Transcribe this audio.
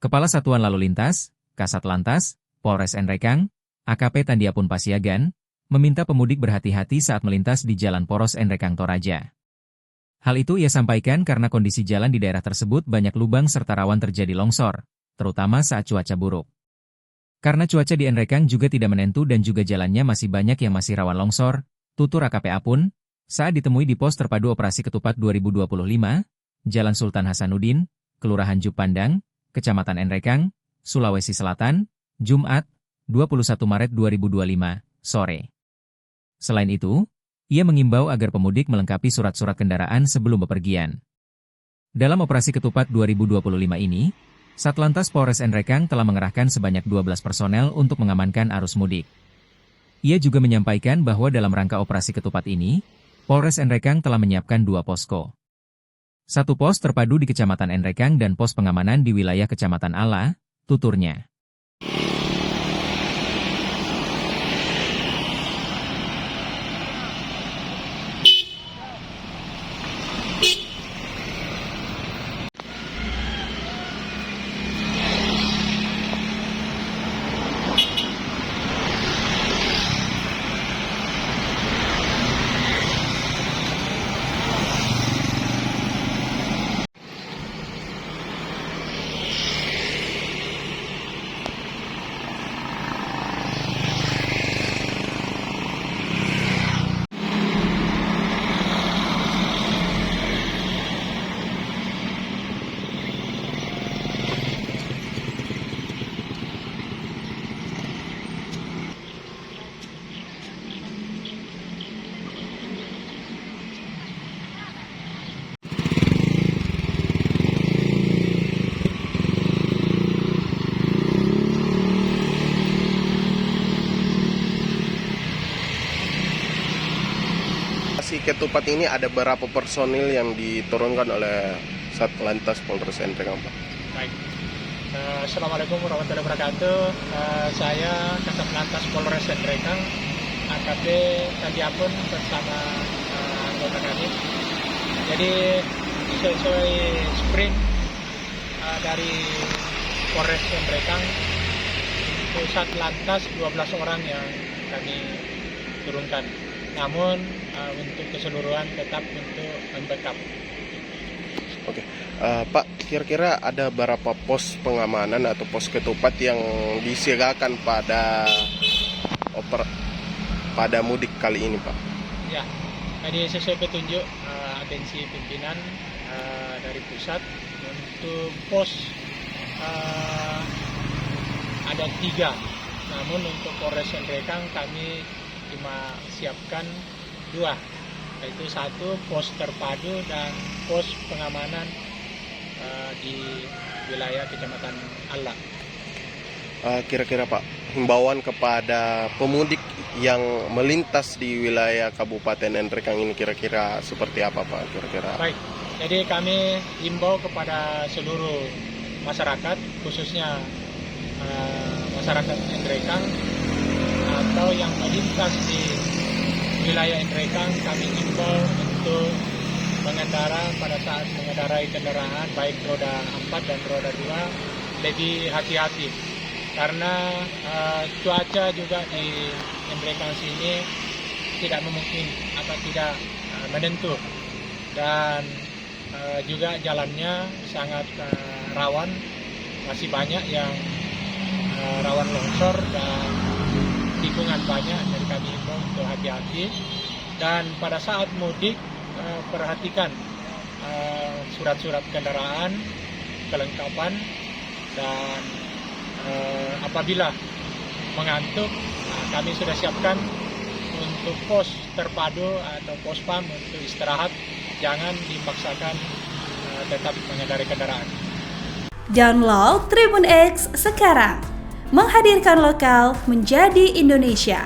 Kepala Satuan Lalu Lintas, Kasat Lantas, Polres Nrekang, AKP Tandiapun Pasiagan, meminta pemudik berhati-hati saat melintas di Jalan Poros Nrekang Toraja. Hal itu ia sampaikan karena kondisi jalan di daerah tersebut banyak lubang serta rawan terjadi longsor, terutama saat cuaca buruk. Karena cuaca di Nrekang juga tidak menentu dan juga jalannya masih banyak yang masih rawan longsor, tutur AKP Apun, saat ditemui di Pos Terpadu Operasi Ketupat 2025, Jalan Sultan Hasanuddin, Kelurahan Jupandang, Kecamatan Nrekang, Sulawesi Selatan, Jumat, 21 Maret 2025, sore. Selain itu, ia mengimbau agar pemudik melengkapi surat-surat kendaraan sebelum bepergian. Dalam Operasi Ketupat 2025 ini, Satlantas Polres Nrekang telah mengerahkan sebanyak 12 personel untuk mengamankan arus mudik. Ia juga menyampaikan bahwa dalam rangka Operasi Ketupat ini, Polres Nrekang telah menyiapkan 2 posko. 1 pos terpadu di Kecamatan Nrekang dan pos pengamanan di wilayah Kecamatan Ala, tuturnya. Ketupat ini ada berapa personil yang diturunkan oleh Satlantas Polres Nrekang, Pak? Baik. Assalamualaikum warahmatullahi wabarakatuh. Saya Kasat Lantas Polres Nrekang, AKP Tandiapun bersama anggota kami. Jadi sesuai sprint dari Polres Nrekang, pusat lantas 12 orang yang kami turunkan. Namun untuk keseluruhan tetap untuk membackup. Oke, Pak, kira-kira ada berapa pos pengamanan atau pos ketupat yang disiagakan pada mudik kali ini, Pak? Ya, tadi sesuai petunjuk atensi pimpinan dari pusat untuk pos ada 3. Namun untuk Polres Nrekang kami cuma siapkan 2, yaitu 1 pos terpadu dan pos pengamanan di wilayah Kecamatan Ala. Kira-kira Pak, himbauan kepada pemudik yang melintas di wilayah Kabupaten Nrekang ini kira-kira seperti apa, Pak? Kira-kira. Baik, jadi kami himbau kepada seluruh masyarakat, khususnya masyarakat Nrekang atau yang melintas di wilayah Nrekang, kami himbau untuk mengendara pada saat mengendarai kendaraan baik roda 4 dan roda 2 lebih hati-hati karena cuaca juga di Nrekang sini tidak memungkinkan atau tidak menentu dan juga jalannya sangat rawan, masih banyak yang rawan longsor dan tikungan banyak. Dari kami himbau untuk hati-hati dan pada saat mudik perhatikan surat-surat kendaraan, kelengkapan, dan apabila mengantuk kami sudah siapkan untuk pos terpadu atau pos PAM untuk istirahat, jangan dipaksakan tetap mengendarai kendaraan. Download Tribun X sekarang, menghadirkan lokal menjadi Indonesia.